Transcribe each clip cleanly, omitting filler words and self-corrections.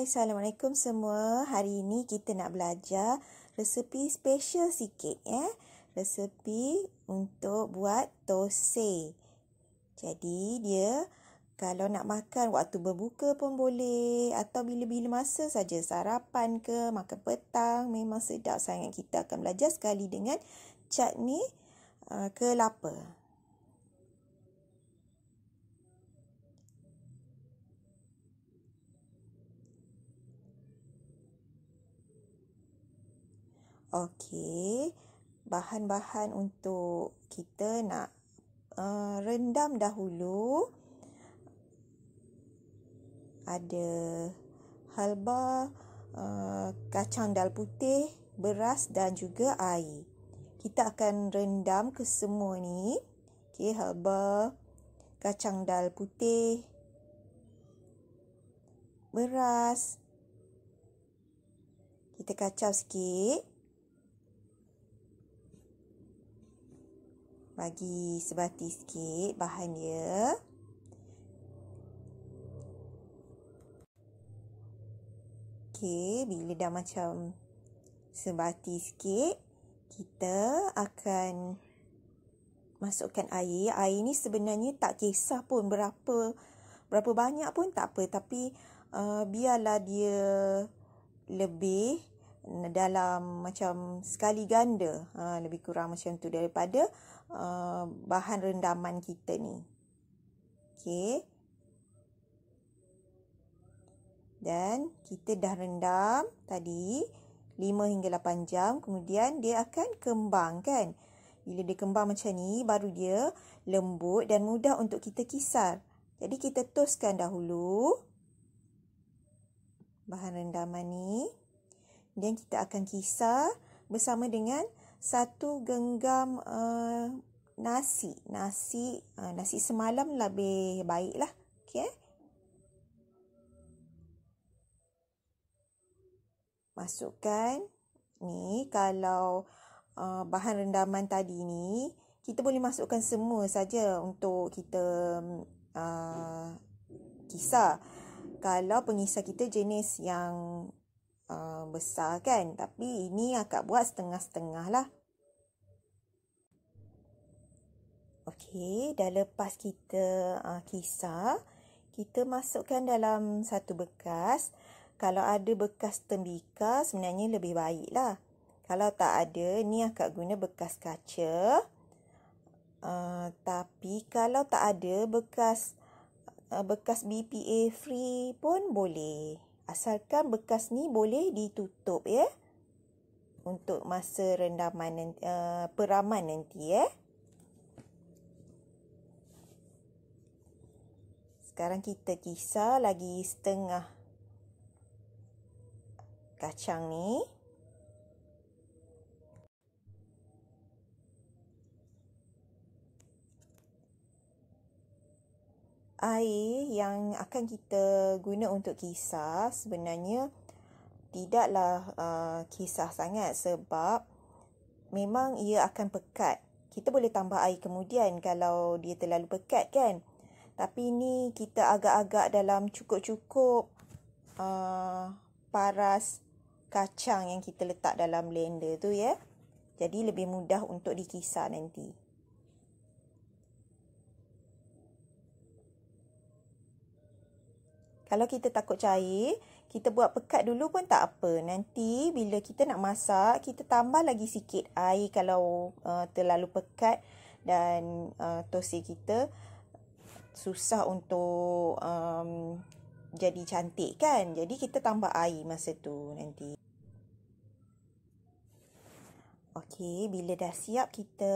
Hai, Assalamualaikum semua. Hari ini kita nak belajar resepi special sikit Resepi untuk buat thosai. Jadi dia kalau nak makan waktu berbuka pun boleh atau bila-bila masa saja, sarapan ke, makan petang, memang sedap sangat. Kita akan belajar sekali dengan chutney kelapa. Okey, bahan-bahan untuk kita nak rendam dahulu. Ada halba, kacang dal putih, beras dan juga air. Kita akan rendam kesemua ni. Okey, halba, kacang dal putih, beras. Kita kacau sikit. Bagi sebati sikit bahan dia. Okey, bila dah macam sebati sikit, kita akan masukkan air. Air ni sebenarnya tak kisah pun berapa banyak pun tak apa. Tapi biarlah dia lebih dalam macam sekali ganda. Lebih kurang macam tu daripada bahan rendaman kita ni. Okey. Dan kita dah rendam tadi 5 hingga 8 jam. Kemudian dia akan kembang kan. Bila dia kembang macam ni, baru dia lembut dan mudah untuk kita kisar. Jadi kita toskan dahulu bahan rendaman ni. Dan kita akan kisar bersama dengan 1 genggam nasi. Nasi semalam lebih baiklah. Okey. Masukkan ni. Kalau bahan rendaman tadi ni, kita boleh masukkan semua saja untuk kita kisar. Kalau pengisar kita jenis yang besar kan. Tapi ini akak buat setengah-setengah lah. Okey, dah lepas kita kisar, kita masukkan dalam satu bekas. Kalau ada bekas tembikar, sebenarnya lebih baik lah. Kalau tak ada, ni akak guna bekas kaca. Tapi kalau tak ada bekas BPA free pun boleh. Asalkan bekas ni boleh ditutup untuk masa rendaman peraman nanti Sekarang kita kisar lagi setengah kacang ni. Air yang akan kita guna untuk kisar sebenarnya tidaklah kisar sangat sebab memang ia akan pekat. Kita boleh tambah air kemudian kalau dia terlalu pekat kan. Tapi ni kita agak-agak dalam cukup-cukup paras kacang yang kita letak dalam blender tu Jadi lebih mudah untuk dikisar nanti. Kalau kita takut cair, kita buat pekat dulu pun tak apa. Nanti bila kita nak masak, kita tambah lagi sikit air kalau terlalu pekat dan thosai kita susah untuk jadi cantik kan. Jadi kita tambah air masa tu nanti. Okey, bila dah siap kita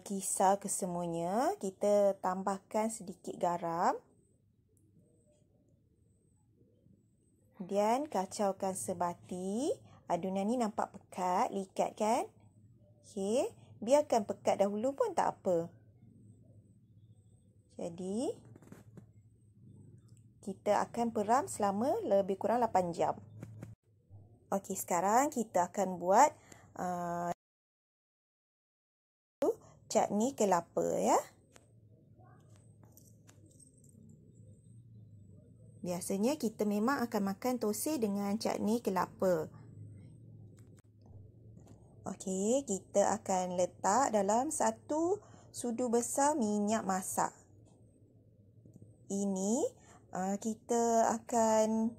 kisar kesemuanya, kita tambahkan sedikit garam. Kemudian kacaukan sebati. Adunan ni nampak pekat, likat kan? Okey, biarkan pekat dahulu pun tak apa. Jadi kita akan peram selama lebih kurang 8 jam. Okey, sekarang kita akan buat chutney kelapa Biasanya kita memang akan makan thosai dengan cutney kelapa. Okey, kita akan letak dalam 1 sudu besar minyak masak. Ini kita akan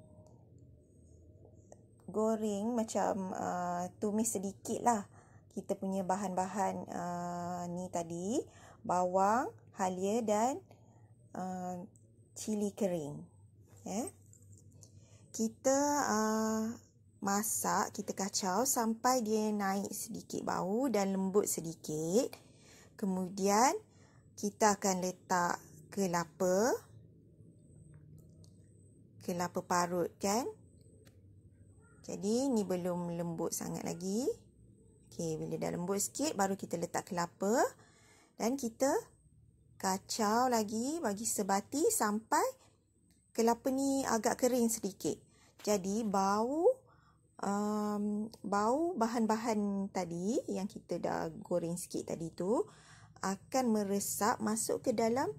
goreng macam tumis sedikit lah. Kita punya bahan-bahan ni tadi, bawang, halia dan cili kering. Kita masak, kita kacau sampai dia naik sedikit bau dan lembut sedikit. Kemudian kita akan letak kelapa parut kan. Jadi ni belum lembut sangat lagi. Okey, bila dah lembut sikit baru kita letak kelapa dan kita kacau lagi bagi sebati sampai kelapa ni agak kering sedikit. Jadi bau bahan-bahan tadi yang kita dah goreng sikit tadi tu akan meresap masuk ke dalam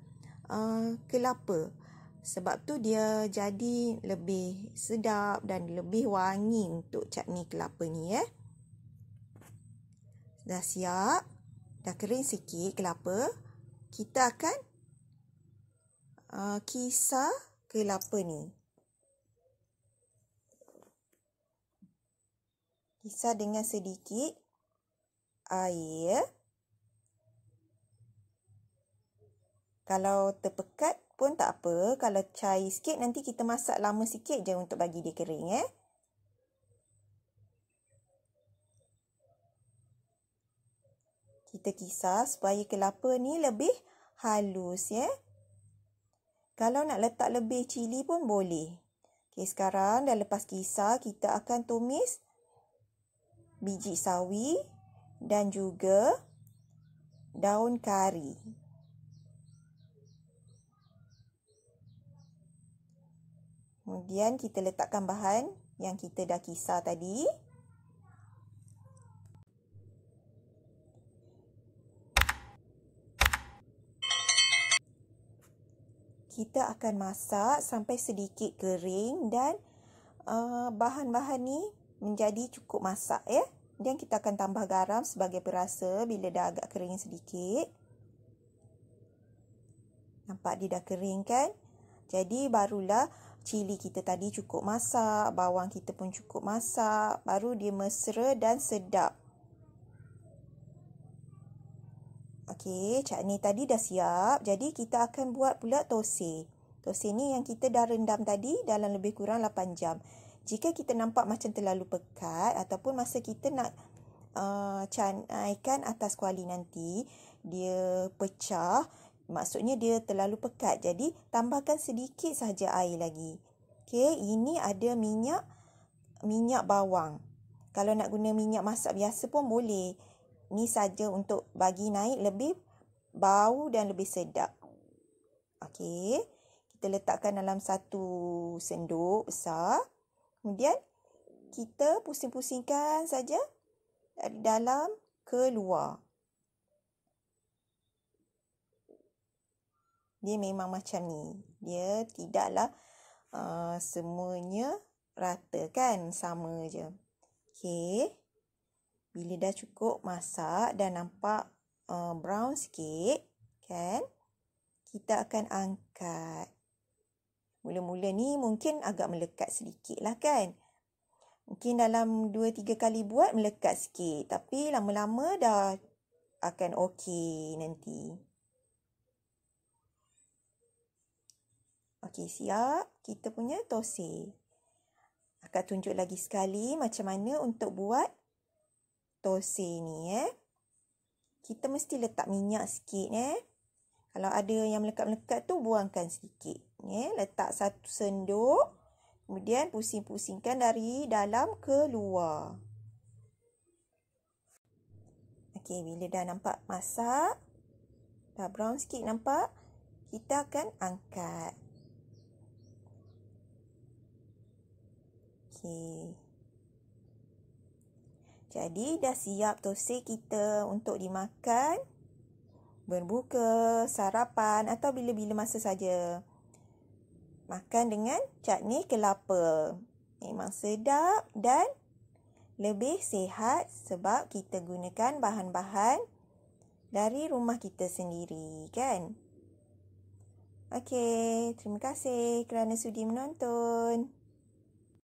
kelapa. Sebab tu dia jadi lebih sedap dan lebih wangi untuk cutney kelapa ni. Dah siap, dah kering sikit kelapa. Kita akan kisar kelapa ni. Kisar dengan sedikit air. Kalau terpekat pun tak apa. Kalau cair sikit nanti kita masak lama sikit je untuk bagi dia kering. Kita kisar supaya kelapa ni lebih halus. Kalau nak letak lebih cili pun boleh. Okey, sekarang dah lepas kisar, kita akan tumis biji sawi dan juga daun kari. Kemudian kita letakkan bahan yang kita dah kisar tadi. Kita akan masak sampai sedikit kering dan bahan-bahan ni menjadi cukup masak. Dan kita akan tambah garam sebagai perasa bila dah agak kering sedikit. Nampak dia dah kering kan? Jadi barulah cili kita tadi cukup masak, bawang kita pun cukup masak, baru dia mesra dan sedap. Okey, cutney tadi dah siap. Jadi kita akan buat pula thosai. Thosai ni yang kita dah rendam tadi dalam lebih kurang 8 jam. Jika kita nampak macam terlalu pekat ataupun masa kita nak canaikan atas kuali nanti, dia pecah, maksudnya dia terlalu pekat. Jadi tambahkan sedikit saja air lagi. Okey, ini ada minyak bawang. Kalau nak guna minyak masak biasa pun boleh. Ni saja untuk bagi naik lebih bau dan lebih sedap. Okey, kita letakkan dalam 1 sendok besar. Kemudian kita pusing-pusingkan saja dari dalam ke luar. Dia memang macam ni. Dia tidaklah semuanya rata kan, sama je. Okey. Bila dah cukup masak dan nampak brown sikit kan, kita akan angkat. Mula-mula ni mungkin agak melekat sedikit lah kan. Mungkin dalam 2-3 kali buat melekat sikit. Tapi lama-lama dah akan okey nanti. Okey, siap kita punya thosai. Akan tunjuk lagi sekali macam mana untuk buat thosai ni. Kita mesti letak minyak sikit. Kalau ada yang melekat-melekat tu buangkan sedikit. Letak 1 sendok. Kemudian pusing-pusingkan dari dalam ke luar. Okey, bila dah nampak masak, dah brown sikit nampak, kita akan angkat. Okey. Jadi dah siap thosai kita untuk dimakan, berbuka, sarapan atau bila-bila masa saja. makan dengan chutney kelapa. Memang sedap dan lebih sihat sebab kita gunakan bahan-bahan dari rumah kita sendiri, kan? Okey, terima kasih kerana sudi menonton.